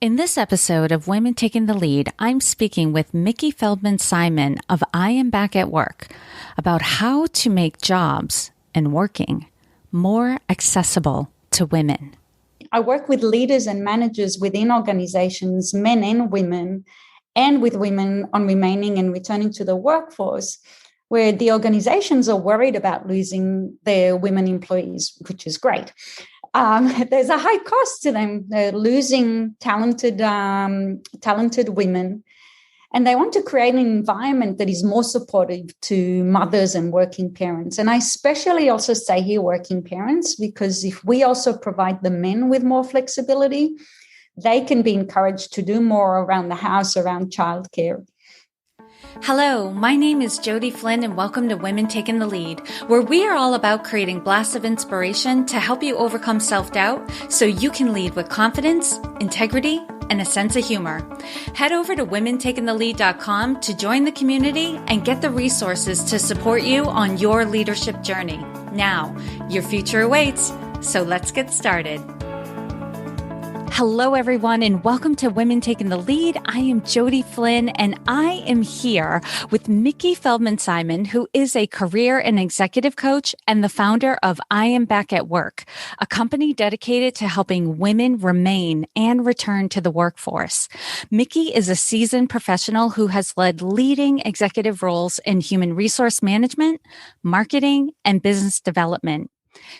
In this episode of Women Taking the Lead, I'm speaking with Miki Feldman Simon of IamBackatWork about how to make jobs and working more accessible to women. I work with leaders and managers within organizations, men and with women on remaining and returning to the workforce, where the organizations are worried about losing their women employees, which is great. There's a high cost to them. They're losing talented women, and they want to create an environment that is more supportive to mothers and working parents. And I especially also say here working parents, because if we also provide the men with more flexibility, they can be encouraged to do more around the house, around childcare. Hello, my name is Jody Flynn and welcome to Women Taking the Lead, where we are all about creating blasts of inspiration to help you overcome self-doubt so you can lead with confidence, integrity, and a sense of humor. Head over to womentakingthelead.com to join the community and get the resources to support you on your leadership journey. Now, your future awaits, so let's get started. Hello, everyone, and welcome to Women Taking the Lead. I am Jody Flynn, and I am here with Miki Feldman Simon, who is a career and executive coach and the founder of IamBackatWork, a company dedicated to helping women remain and return to the workforce. Miki is a seasoned professional who has led leading executive roles in human resource management, marketing, and business development.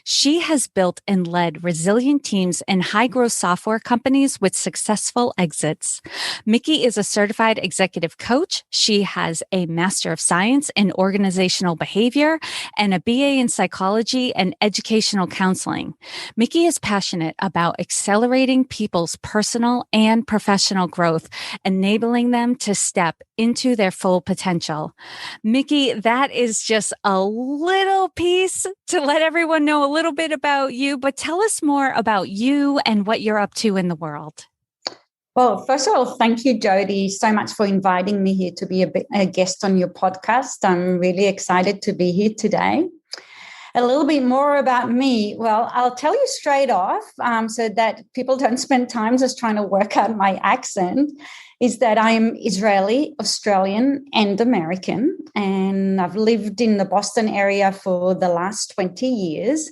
She has built and led resilient teams in high-growth software companies with successful exits. Miki is a certified executive coach. She has a Master of Science in Organizational Behavior and a BA in Psychology and Educational Counseling. Miki is passionate about accelerating people's personal and professional growth, enabling them to step into their full potential. Miki, that is just a little piece to let everyone know a little bit about you, but tell us more about you and what you're up to in the world. Well, first of all, thank you, Jody, so much for inviting me here to be a guest on your podcast. I'm really excited to be here today. A little bit more about me. Well, I'll tell you straight off so that people don't spend time just trying to work out my accent, is that I'm Israeli, Australian, and American, and I've lived in the Boston area for the last 20 years.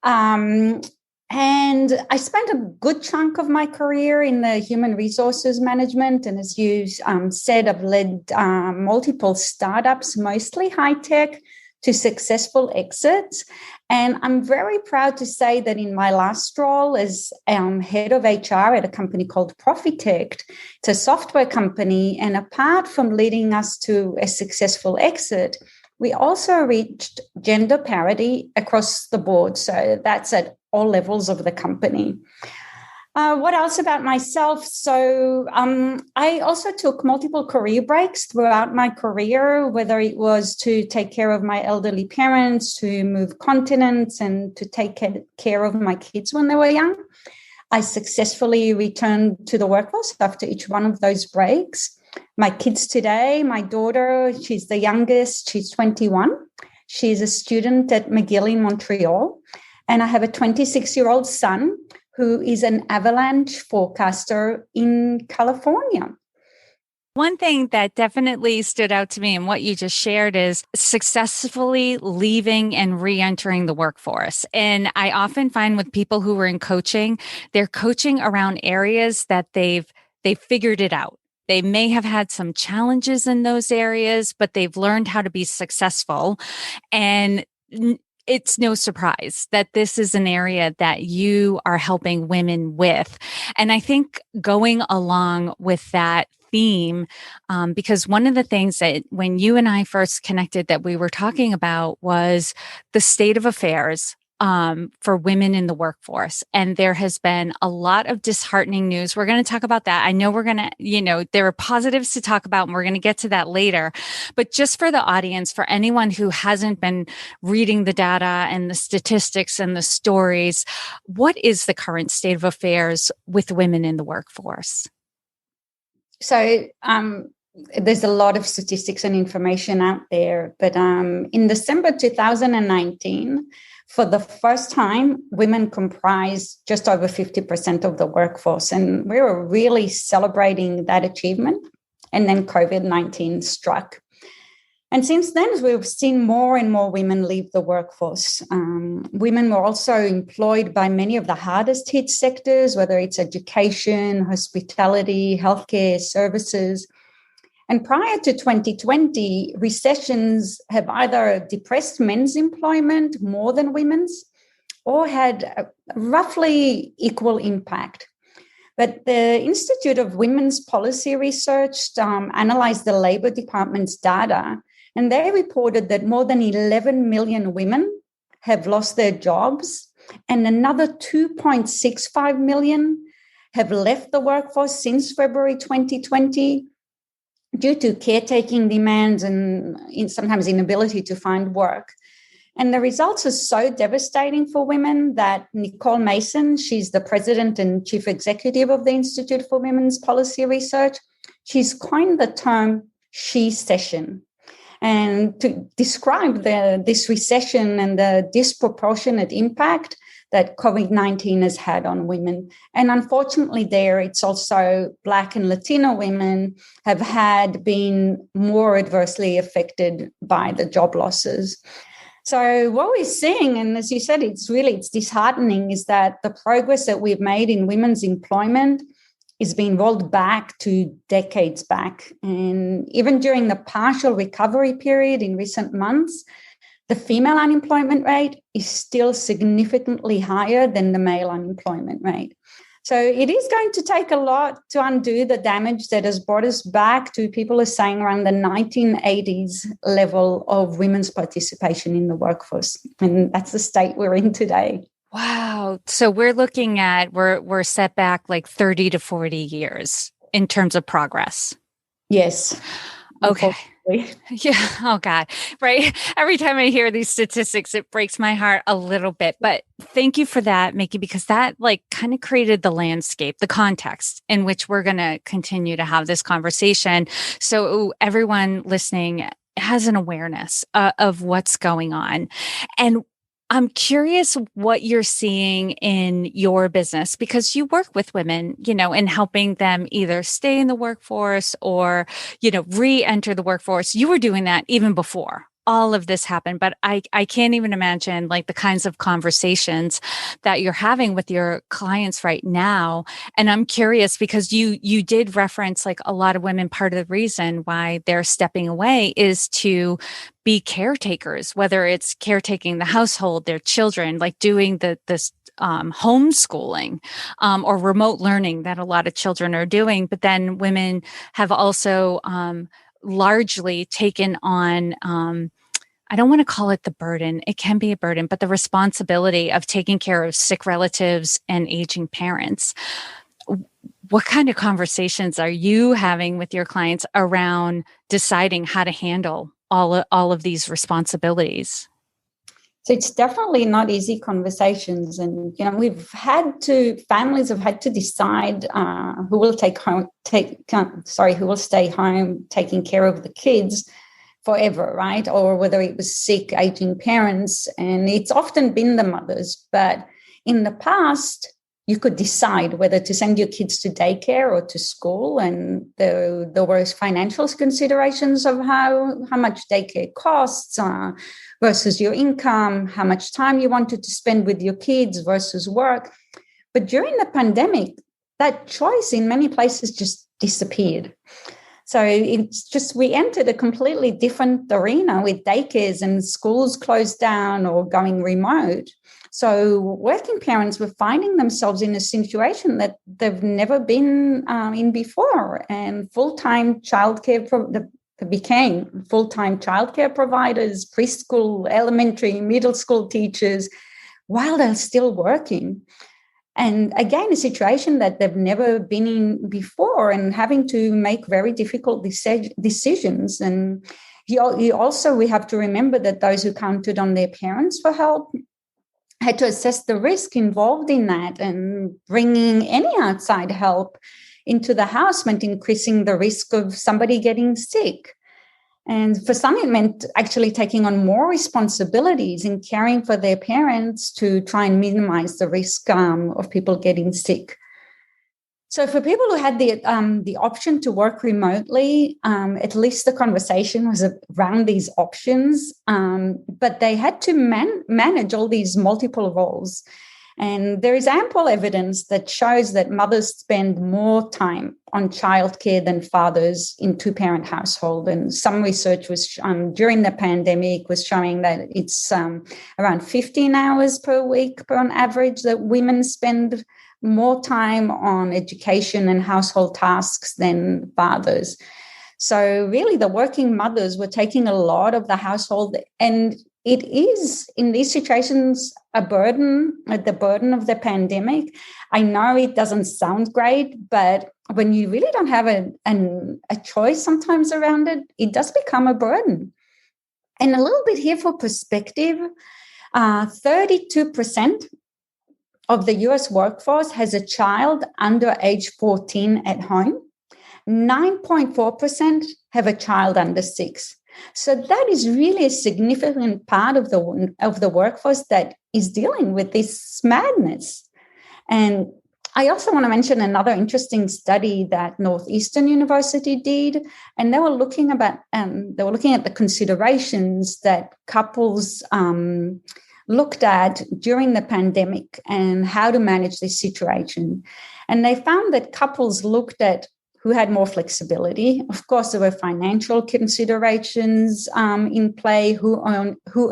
And I spent a good chunk of my career in the human resources management. And as you said, I've led multiple startups, mostly high-tech, to successful exits. And I'm very proud to say that in my last role as head of HR at a company called Profitect, it's a software company. And apart from leading us to a successful exit, we also reached gender parity across the board. So that's at all levels of the company. What else about myself? So I also took multiple career breaks throughout my career, whether it was to take care of my elderly parents, to move continents, and to take care of my kids when they were young. I successfully returned to the workforce after each one of those breaks. My kids today, my daughter, she's the youngest, she's 21. She's a student at McGill in Montreal. And I have a 26-year-old son who is an avalanche forecaster in California. One thing that definitely stood out to me in what you just shared is successfully leaving and re-entering the workforce. And I often find with people who are in coaching, they're coaching around areas that they've figured it out. They may have had some challenges in those areas, but they've learned how to be successful. And it's no surprise that this is an area that you are helping women with. And I think going along with that theme, because one of the things that when you and I first connected that we were talking about was the state of affairs for women in the workforce. And there has been a lot of disheartening news. We're going to talk about that. I know we're going to, there are positives to talk about, and we're going to get to that later. But just for the audience, for anyone who hasn't been reading the data and the statistics and the stories, what is the current state of affairs with women in the workforce? So, there's a lot of statistics and information out there, but in December 2019, for the first time, women comprise just over 50% of the workforce. And we were really celebrating that achievement. And then COVID-19 struck. And since then, we've seen more and more women leave the workforce. Women were also employed by many of the hardest hit sectors, whether it's education, hospitality, healthcare, services. And prior to 2020, recessions have either depressed men's employment more than women's or had a roughly equal impact. But the Institute of Women's Policy Research analyzed the Labor Department's data, and they reported that more than 11 million women have lost their jobs, and another 2.65 million have left the workforce since February 2020 due to caretaking demands and sometimes inability to find work. And the results are so devastating for women that Nicole Mason, she's the president and chief executive of the Institute for Women's Policy Research, she's coined the term she-cession. And to describe this recession and the disproportionate impact that COVID-19 has had on women. And unfortunately it's also Black and Latino women have been more adversely affected by the job losses. So what we're seeing, and as you said, it's disheartening, is that the progress that we've made in women's employment is being rolled back to decades back. And even during the partial recovery period in recent months, the female unemployment rate is still significantly higher than the male unemployment rate. So it is going to take a lot to undo the damage that has brought us back to, people are saying, around the 1980s level of women's participation in the workforce. And that's the state we're in today. Wow. So we're looking at, we're set back like 30 to 40 years in terms of progress. Yes. Okay. Yeah. Oh, God. Right. Every time I hear these statistics, it breaks my heart a little bit. But thank you for that, Miki, because that kind of created the landscape, the context in which we're going to continue to have this conversation. So everyone listening has an awareness of what's going on. And I'm curious what you're seeing in your business, because you work with women, in helping them either stay in the workforce or, re-enter the workforce. You were doing that even before all of this happened, but I can't even imagine the kinds of conversations that you're having with your clients right now. And I'm curious because you did reference a lot of women. Part of the reason why they're stepping away is to be caretakers, whether it's caretaking the household, their children, doing this homeschooling or remote learning that a lot of children are doing. But then women have also largely taken on, I don't want to call it the burden. It can be a burden, but the responsibility of taking care of sick relatives and aging parents. What kind of conversations are you having with your clients around deciding how to handle all of these responsibilities? So it's definitely not easy conversations. And, families have had to decide who will who will stay home taking care of the kids forever, right? Or whether it was sick, aging parents. And it's often been the mothers. But in the past, you could decide whether to send your kids to daycare or to school. And there were financial considerations of how much daycare costs versus your income, how much time you wanted to spend with your kids versus work. But during the pandemic, that choice in many places just disappeared. So it's just, we entered a completely different arena with daycares and schools closed down or going remote. So working parents were finding themselves in a situation that they've never been in before. And full-time childcare became full-time childcare providers, preschool, elementary, middle school teachers, while they're still working. And again, a situation that they've never been in before and having to make very difficult decisions. And we have to remember that those who counted on their parents for help had to assess the risk involved in that, and bringing any outside help into the house meant increasing the risk of somebody getting sick. And for some, it meant actually taking on more responsibilities in caring for their parents to try and minimize the risk of people getting sick. So for people who had the option to work remotely, at least the conversation was around these options, but they had to manage all these multiple roles. And there is ample evidence that shows that mothers spend more time on childcare than fathers in two-parent household. And some research was during the pandemic was showing that it's around 15 hours per week on average that women spend more time on education and household tasks than fathers. So really the working mothers were taking a lot of the household, and it is in these situations a burden, the burden of the pandemic. I know it doesn't sound great, but when you really don't have a choice sometimes around it, it does become a burden. And a little bit here for perspective, 32% of the US workforce has a child under age 14 at home. 9.4% have a child under 6. So that is really a significant part of the workforce that is dealing with this madness. And I also want to mention another interesting study that Northeastern University did, and they were looking at the considerations that couples looked at during the pandemic and how to manage this situation. And they found that couples looked at who had more flexibility. Of course, there were financial considerations in play, who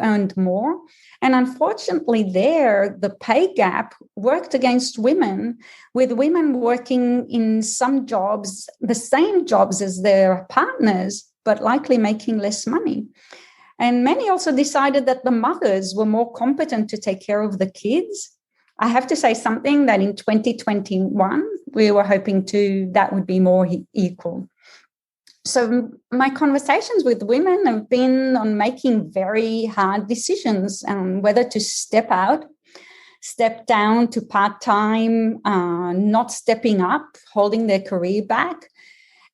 earned more. And unfortunately there, the pay gap worked against women, with women working in some jobs, the same jobs as their partners, but likely making less money. And many also decided that the mothers were more competent to take care of the kids. I have to say something that in 2021, we were hoping that would be more equal. So my conversations with women have been on making very hard decisions on whether to step out, step down to part-time, not stepping up, holding their career back.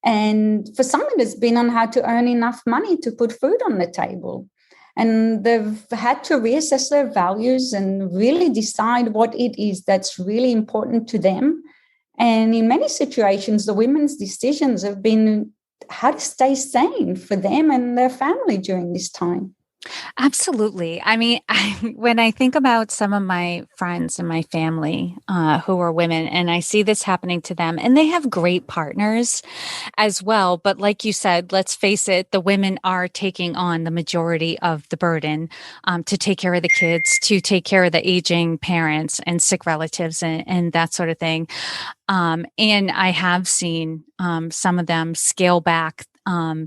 And for some, it has been on how to earn enough money to put food on the table. And they've had to reassess their values and really decide what it is that's really important to them. And in many situations, the women's decisions have been how to stay sane for them and their family during this time. Absolutely. I mean, when I think about some of my friends and my family who are women, and I see this happening to them, and they have great partners as well. But like you said, let's face it, the women are taking on the majority of the burden to take care of the kids, to take care of the aging parents and sick relatives and that sort of thing. And I have seen some of them scale back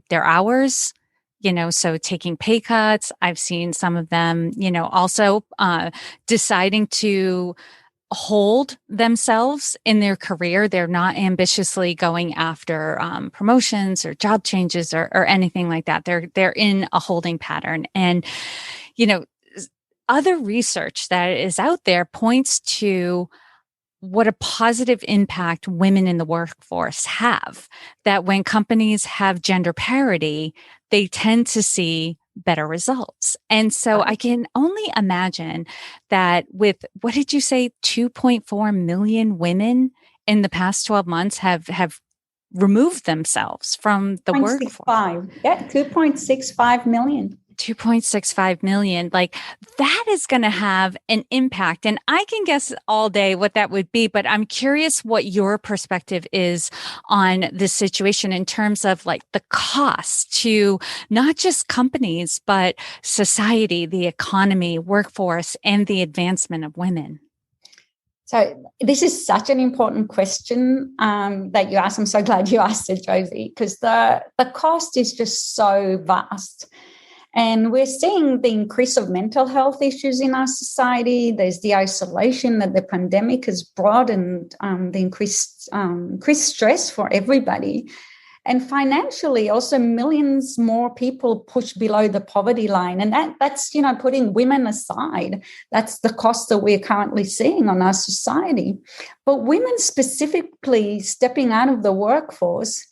their hours, so taking pay cuts. I've seen some of them, also deciding to hold themselves in their career. They're not ambitiously going after promotions or job changes or anything like that. They're in a holding pattern. And, other research that is out there points to what a positive impact women in the workforce have, that when companies have gender parity, they tend to see better results. And so I can only imagine that with, what did you say, 2.4 million women in the past 12 months have removed themselves from the workforce. Yeah, 2.65 million. 2.65 million, like that is going to have an impact. And I can guess all day what that would be, but I'm curious what your perspective is on this situation in terms of like the cost to not just companies, but society, the economy, workforce, and the advancement of women. So this is such an important question that you asked. I'm so glad you asked it, Josie, because the cost is just so vast. And we're seeing the increase of mental health issues in our society. There's the isolation that the pandemic has brought, and the increased stress for everybody. And financially, also millions more people push below the poverty line. And that's putting women aside. That's the cost that we're currently seeing on our society. But women specifically stepping out of the workforce,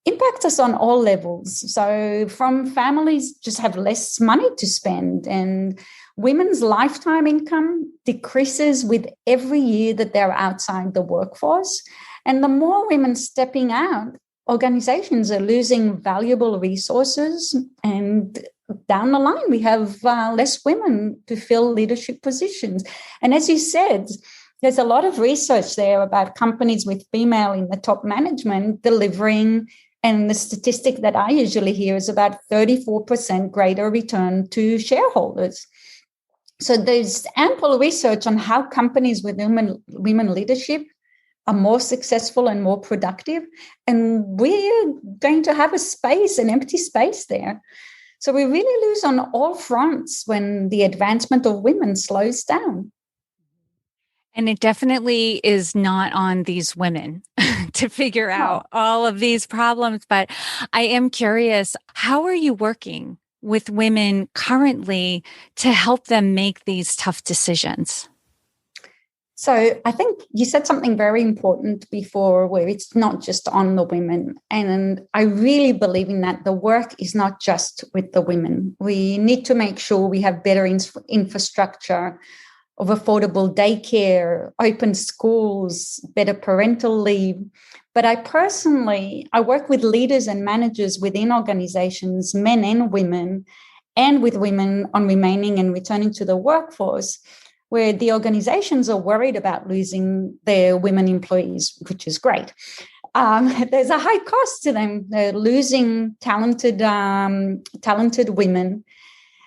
impacts us on all levels. So from families just have less money to spend, and women's lifetime income decreases with every year that they're outside the workforce. And the more women stepping out, organizations are losing valuable resources, and down the line, we have less women to fill leadership positions. And as you said, there's a lot of research there about companies with female in the top management delivering, and the statistic that I usually hear is about 34% greater return to shareholders. So there's ample research on how companies with women leadership are more successful and more productive. And we're going to have an empty space there. So we really lose on all fronts when the advancement of women slows down. And it definitely is not on these women to figure out all of these problems. But I am curious, how are you working with women currently to help them make these tough decisions? So I think you said something very important before, where it's not just on the women. And I really believe in that. The work is not just with the women. We need to make sure we have better infrastructure of affordable daycare, open schools, better parental leave. But I work with leaders and managers within organizations, men and women, and with women on remaining and returning to the workforce, where the organizations are worried about losing their women employees, which is great. There's a high cost to them. They're losing talented women.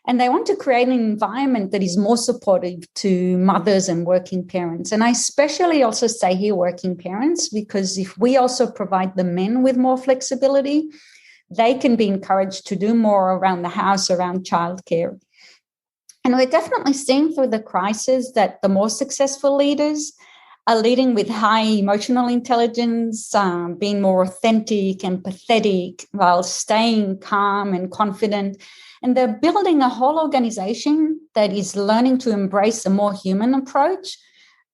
And they want to create an environment that is more supportive to mothers and working parents. And I especially also say here working parents, because if we also provide the men with more flexibility, they can be encouraged to do more around the house, around childcare. And we're definitely seeing through the crisis that the more successful leaders are leading with high emotional intelligence, being more authentic, empathetic, while staying calm and confident. And they're building a whole organization that is learning to embrace a more human approach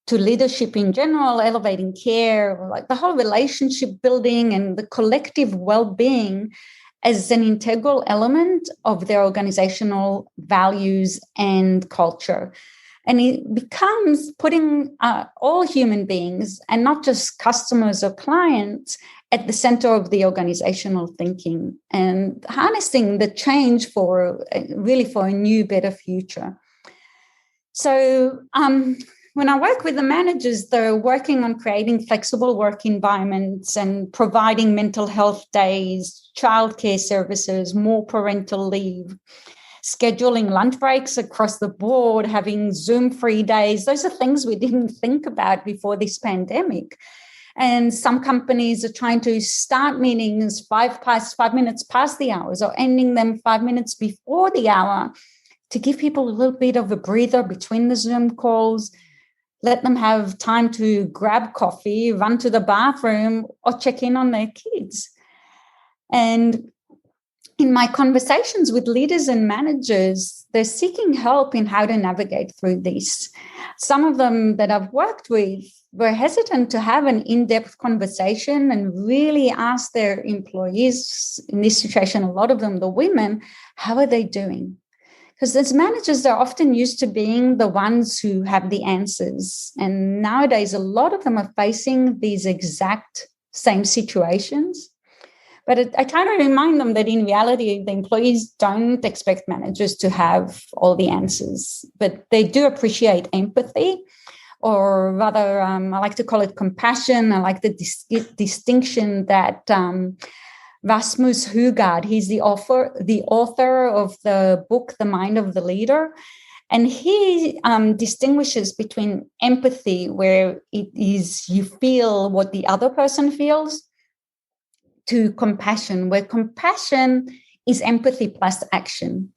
to leadership in general, elevating care, like the whole relationship building and the collective well-being as an integral element of their organizational values and culture. And it becomes putting all human beings, and not just customers or clients, at the center of the organizational thinking, and harnessing the change for a new, better future. So when I work with the managers, they're working on creating flexible work environments and providing mental health days, childcare services, more parental leave, scheduling lunch breaks across the board, having Zoom-free days. Those are things we didn't think about before this pandemic. And some companies are trying to start meetings 5 minutes past the hours, or ending them 5 minutes before the hour, to give people a little bit of a breather between the Zoom calls, let them have time to grab coffee, run to the bathroom, or check in on their kids. And in my conversations with leaders and managers, they're seeking help in how to navigate through this. Some of them that I've worked with were hesitant to have an in-depth conversation and really ask their employees, in this situation, a lot of them, the women, how are they doing? Because as managers, they're often used to being the ones who have the answers. And nowadays, a lot of them are facing these exact same situations. But I try to remind them that in reality, the employees don't expect managers to have all the answers, but they do appreciate empathy, or rather, I like to call it compassion. I like the distinction that Rasmus Hugard, he's the author of the book, The Mind of the Leader. And he distinguishes between empathy, where it is you feel what the other person feels, to compassion, where compassion is empathy plus action.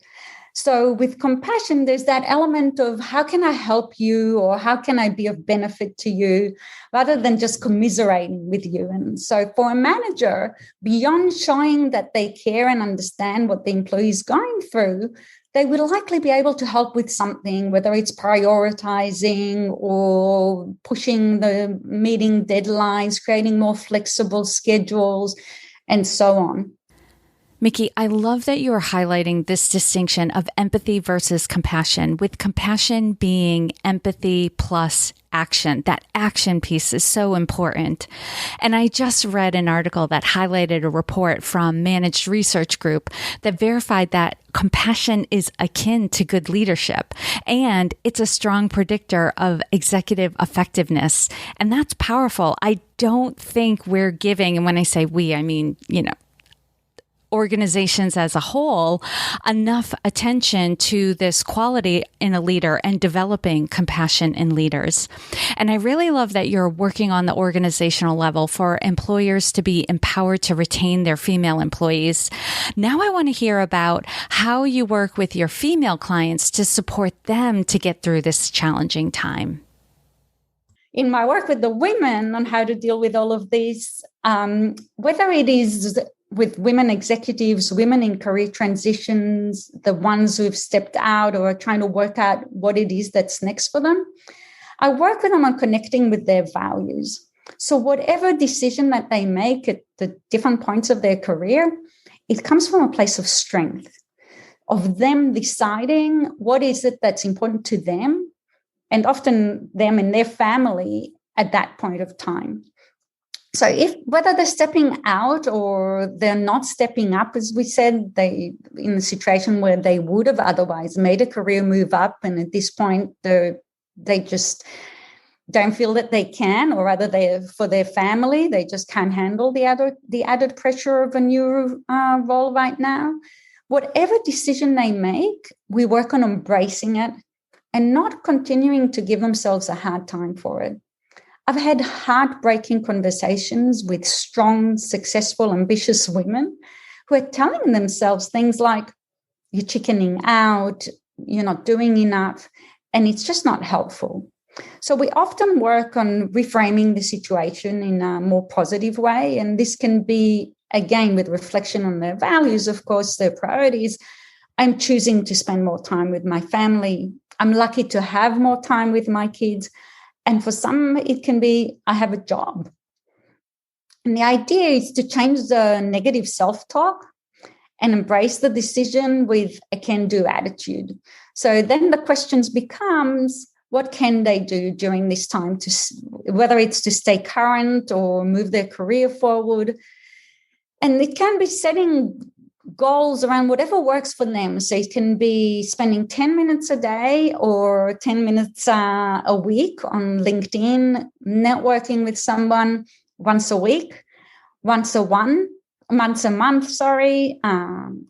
So with compassion, there's that element of how can I help you, or how can I be of benefit to you, rather than just commiserating with you. And so for a manager, beyond showing that they care and understand what the employee is going through, they will likely be able to help with something, whether it's prioritizing or pushing the meeting deadlines, creating more flexible schedules, and so on. Miki, I love that you are highlighting this distinction of empathy versus compassion, with compassion being empathy plus action. That action piece is so important. And I just read an article that highlighted a report from Managed Research Group that verified that compassion is akin to good leadership, and it's a strong predictor of executive effectiveness. And that's powerful. I don't think we're giving, and when I say we, I mean, organizations as a whole, enough attention to this quality in a leader and developing compassion in leaders. And I really love that you're working on the organizational level for employers to be empowered to retain their female employees. Now I want to hear about how you work with your female clients to support them to get through this challenging time. In my work with the women on how to deal with all of these, whether it is with women executives, women in career transitions, the ones who've stepped out or are trying to work out what it is that's next for them, I work with them on connecting with their values. So whatever decision that they make at the different points of their career, it comes from a place of strength, of them deciding what is it that's important to them, and often them and their family at that point of time. So whether they're stepping out or they're not stepping up, as we said, they in a situation where they would have otherwise made a career move up, and at this point they just don't feel that they can, or rather for their family, they just can't handle the added pressure of a new role right now. Whatever decision they make, we work on embracing it and not continuing to give themselves a hard time for it. I've had heartbreaking conversations with strong, successful, ambitious women who are telling themselves things like, you're chickening out, you're not doing enough, and it's just not helpful. So we often work on reframing the situation in a more positive way, and this can be, again, with reflection on their values, of course, their priorities. I'm choosing to spend more time with my family. I'm lucky to have more time with my kids. And for some, it can be, I have a job. And the idea is to change the negative self-talk and embrace the decision with a can-do attitude. So then the questions becomes, what can they do during this time, whether it's to stay current or move their career forward? And it can be setting goals around whatever works for them. So it can be spending 10 minutes a day or 10 minutes a week on LinkedIn, networking with someone once a week, once a month,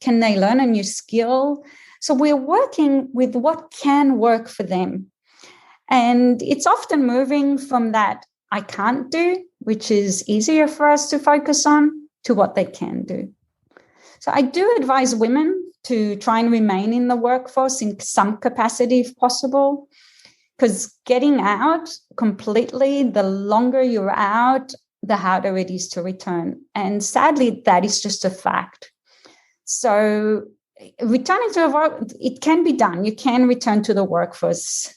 Can they learn a new skill? So we're working with what can work for them. And it's often moving from that I can't do, which is easier for us to focus on, to what they can do. So I do advise women to try and remain in the workforce in some capacity if possible, because getting out completely, the longer you're out, the harder it is to return. And sadly, that is just a fact. So returning to work, it can be done. You can return to the workforce.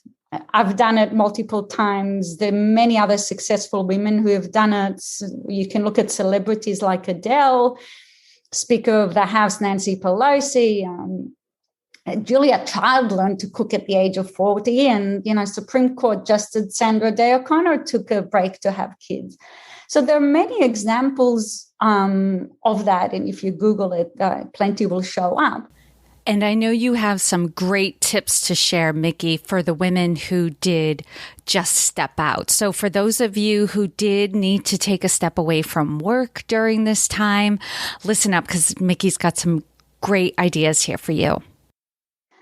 I've done it multiple times. There are many other successful women who have done it. You can look at celebrities like Adele, Speaker of the House Nancy Pelosi, Julia Child learned to cook at the age of 40, and Supreme Court Justice Sandra Day O'Connor took a break to have kids. So there are many examples of that, and if you Google it, plenty will show up. And I know you have some great tips to share, Miki, for the women who did just step out. So for those of you who did need to take a step away from work during this time, listen up, because Miki's got some great ideas here for you.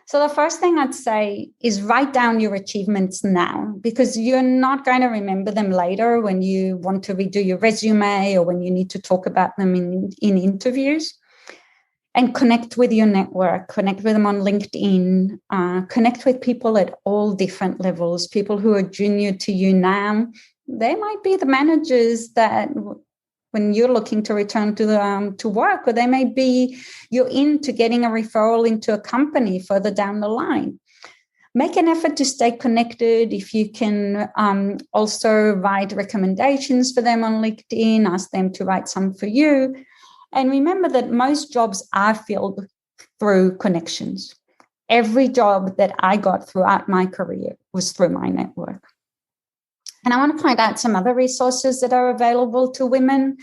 So the first thing I'd say is write down your achievements now, because you're not going to remember them later when you want to redo your resume or when you need to talk about them in interviews. And connect with your network, connect with them on LinkedIn, connect with people at all different levels, people who are junior to you now. They might be the managers that when you're looking to return to work, or they may be you're into getting a referral into a company further down the line. Make an effort to stay connected. If you can also write recommendations for them on LinkedIn, ask them to write some for you. And remember that most jobs are filled through connections. Every job that I got throughout my career was through my network. And I want to point out some other resources that are available to women.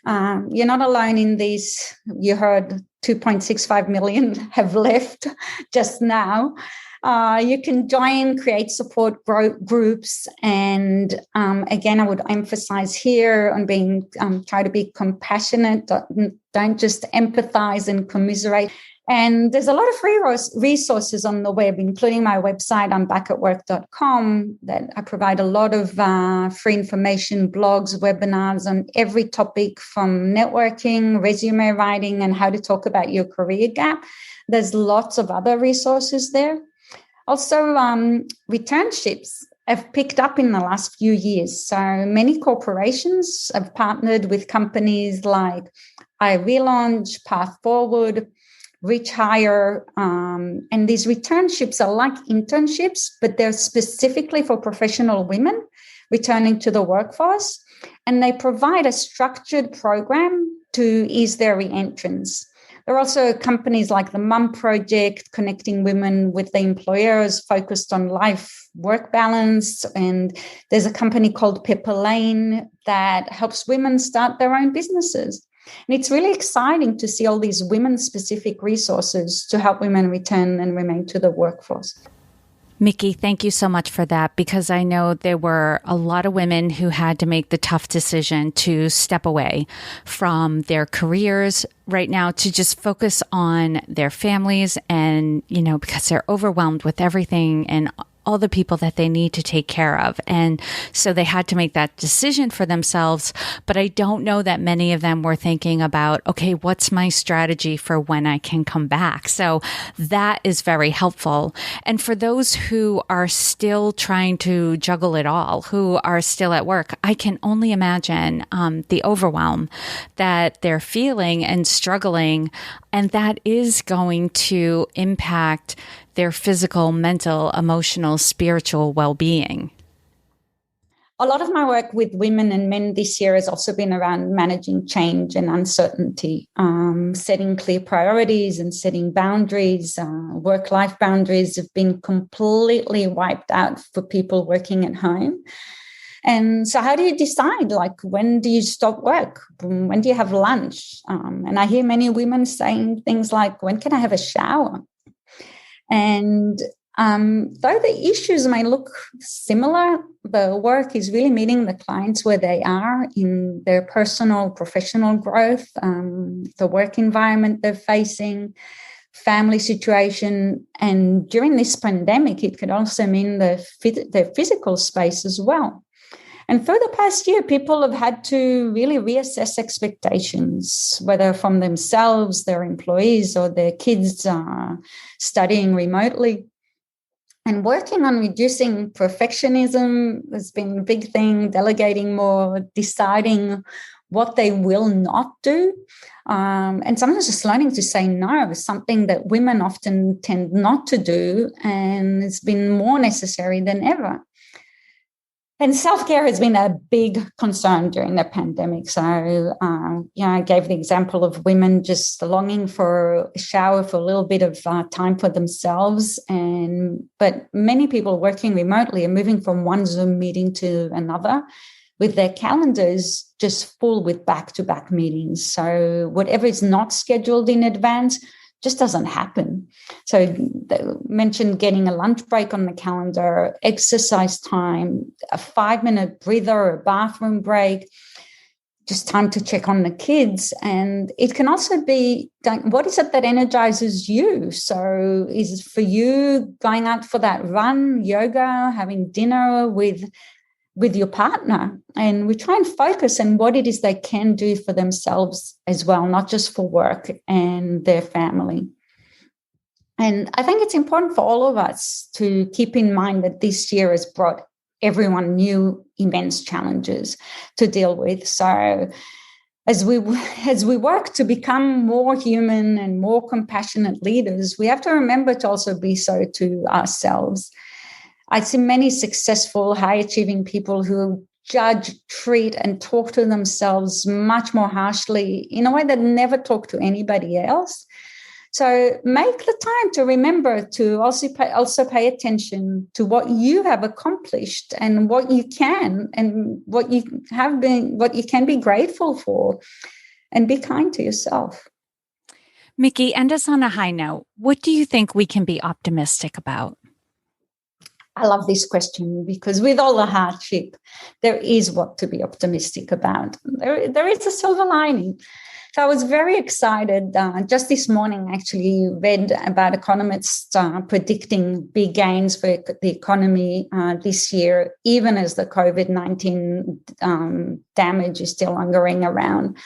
You're not alone in these. You heard 2.65 million have left just now. You can join, create support groups. And again, I would emphasize here on being, try to be compassionate. Don't just empathize and commiserate. And there's a lot of free resources on the web, including my website, IamBackatWork.com, that I provide a lot of free information, blogs, webinars on every topic from networking, resume writing, and how to talk about your career gap. There's lots of other resources there. Also, returnships have picked up in the last few years. So many corporations have partnered with companies like iRelaunch, Path Forward, Reach Higher, and these returnships are like internships, but they're specifically for professional women returning to the workforce, and they provide a structured program to ease their re-entrance. There are also companies like the Mum Project, connecting women with the employers, focused on life-work balance. And there's a company called Pepper Lane that helps women start their own businesses. And it's really exciting to see all these women-specific resources to help women return and remain to the workforce. Miki, thank you so much for that, because I know there were a lot of women who had to make the tough decision to step away from their careers right now to just focus on their families and, because they're overwhelmed with everything and all the people that they need to take care of. And so they had to make that decision for themselves. But I don't know that many of them were thinking about, okay, what's my strategy for when I can come back? So that is very helpful. And for those who are still trying to juggle it all, who are still at work, I can only imagine the overwhelm that they're feeling and struggling. And that is going to impact their physical, mental, emotional, spiritual well-being. A lot of my work with women and men this year has also been around managing change and uncertainty, setting clear priorities and setting boundaries. Work-life boundaries have been completely wiped out for people working at home. And so how do you decide, when do you stop work? When do you have lunch? And I hear many women saying things like, when can I have a shower? And though the issues may look similar, the work is really meeting the clients where they are in their personal, professional growth, the work environment they're facing, family situation. And during this pandemic, it could also mean their physical space as well. And through the past year, people have had to really reassess expectations, whether from themselves, their employees, or their kids studying remotely. And working on reducing perfectionism has been a big thing, delegating more, deciding what they will not do. And sometimes just learning to say no is something that women often tend not to do, and it's been more necessary than ever. And self-care has been a big concern during the pandemic. So, I gave the example of women just longing for a shower, for a little bit of time for themselves. But many people working remotely are moving from one Zoom meeting to another with their calendars just full with back-to-back meetings. So whatever is not scheduled in advance just doesn't happen. So they mentioned getting a lunch break on the calendar, exercise time, a 5-minute breather, a bathroom break, just time to check on the kids. And it can also be, what is it that energizes you? So is it for you going out for that run, yoga, having dinner with your partner? And we try and focus on what it is they can do for themselves as well, not just for work and their family. And I think it's important for all of us to keep in mind that this year has brought everyone new immense challenges to deal with. So as we work to become more human and more compassionate leaders, we have to remember to also be so to ourselves. I see many successful, high-achieving people who judge, treat, and talk to themselves much more harshly in a way that never talk to anybody else. So make the time to remember to also pay attention to what you have accomplished and what you can and what you can be grateful for, and be kind to yourself. Miki, end us on a high note. What do you think we can be optimistic about? I love this question because with all the hardship, there is what to be optimistic about. There is a silver lining. So I was very excited. Just this morning, actually, read about economists predicting big gains for the economy this year, even as the COVID-19 damage is still lingering around.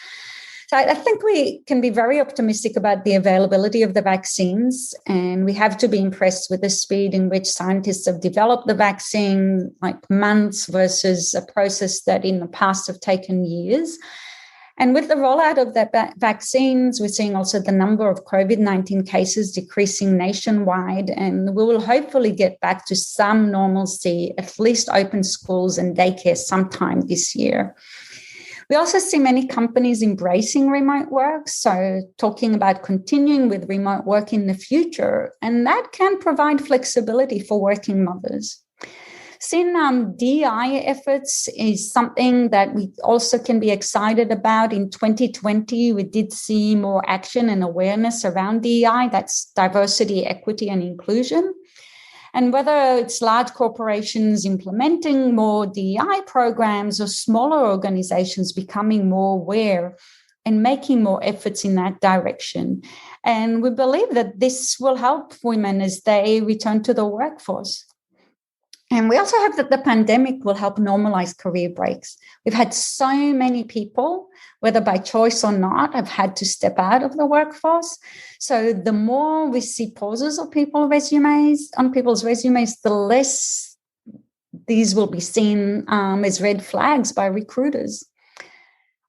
So I think we can be very optimistic about the availability of the vaccines, and we have to be impressed with the speed in which scientists have developed the vaccine, like months versus a process that in the past have taken years. And with the rollout of the vaccines, we're seeing also the number of COVID-19 cases decreasing nationwide, and we will hopefully get back to some normalcy, at least open schools and daycare sometime this year. We also see many companies embracing remote work, so talking about continuing with remote work in the future, and that can provide flexibility for working mothers. Seeing DEI efforts is something that we also can be excited about. In 2020, we did see more action and awareness around DEI, that's diversity, equity, and inclusion. And whether it's large corporations implementing more DEI programs or smaller organizations becoming more aware and making more efforts in that direction. And we believe that this will help women as they return to the workforce. And we also hope that the pandemic will help normalize career breaks. We've had so many people, whether by choice or not, have had to step out of the workforce. So the more we see pauses of people's resumes, the less these will be seen as red flags by recruiters.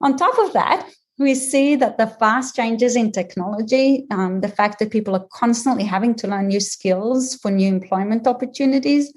On top of that, we see that the fast changes in technology, the fact that people are constantly having to learn new skills for new employment opportunities,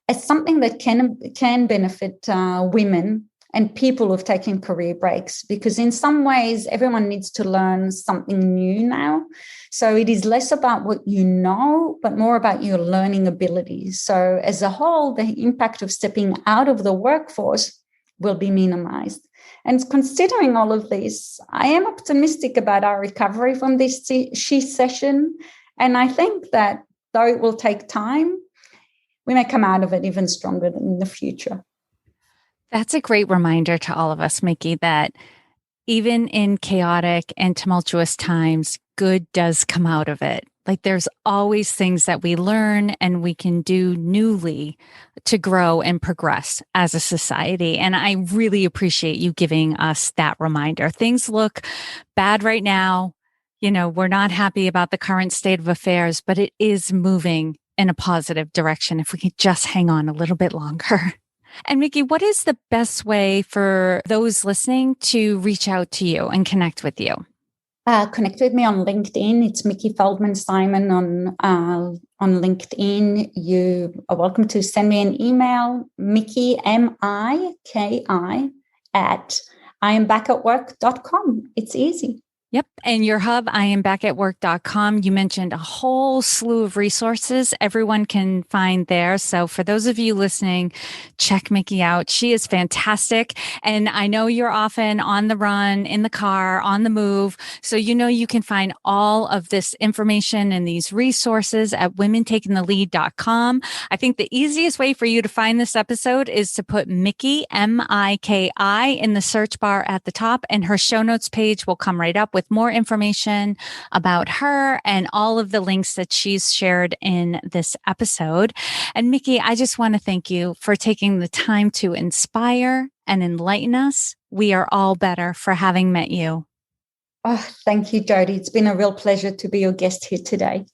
is something that can benefit women and people who've taken career breaks, because in some ways, everyone needs to learn something new now. So it is less about what you know, but more about your learning abilities. So as a whole, the impact of stepping out of the workforce will be minimized. And considering all of this, I am optimistic about our recovery from this session. And I think that though it will take time, we may come out of it even stronger in the future. That's a great reminder to all of us, Miki, that even in chaotic and tumultuous times, good does come out of it. Like there's always things that we learn and we can do newly to grow and progress as a society. And I really appreciate you giving us that reminder. Things look bad right now. You know, we're not happy about the current state of affairs, but it is moving in a positive direction if we could just hang on a little bit longer. And Miki, what is the best way for those listening to reach out to you and connect with you? Connect with me on LinkedIn. It's Miki Feldman Simon on LinkedIn. You are welcome to send me an email, Miki, Miki, at IamBackatWork.com. It's easy. Yep. And your hub, IamBackatWork.com, you mentioned a whole slew of resources everyone can find there. So for those of you listening, check Miki out. She is fantastic. And I know you're often on the run, in the car, on the move. So you know you can find all of this information and these resources at womentakingthelead.com. I think the easiest way for you to find this episode is to put Miki, M-I-K-I, in the search bar at the top, and her show notes page will come right up with more information about her and all of the links that she's shared in this episode. And Miki, I just want to thank you for taking the time to inspire and enlighten us. We are all better for having met you. Oh, thank you, Jody. It's been a real pleasure to be your guest here today.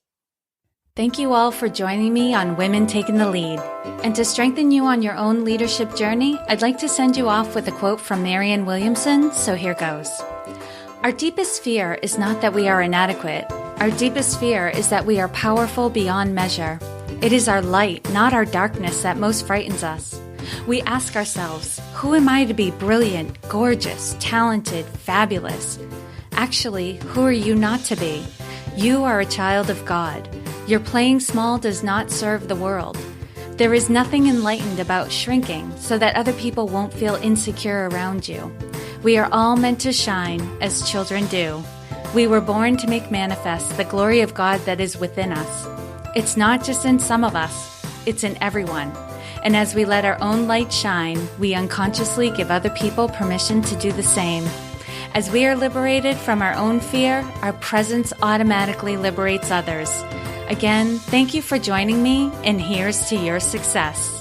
Thank you all for joining me on Women Taking the Lead. And to strengthen you on your own leadership journey, I'd like to send you off with a quote from Marianne Williamson. So here goes. Our deepest fear is not that we are inadequate. Our deepest fear is that we are powerful beyond measure. It is our light, not our darkness, that most frightens us. We ask ourselves, who am I to be brilliant, gorgeous, talented, fabulous? Actually, who are you not to be? You are a child of God. Your playing small does not serve the world. There is nothing enlightened about shrinking so that other people won't feel insecure around you. We are all meant to shine as children do. We were born to make manifest the glory of God that is within us. It's not just in some of us, it's in everyone. And as we let our own light shine, we unconsciously give other people permission to do the same. As we are liberated from our own fear, our presence automatically liberates others. Again, thank you for joining me, and here's to your success.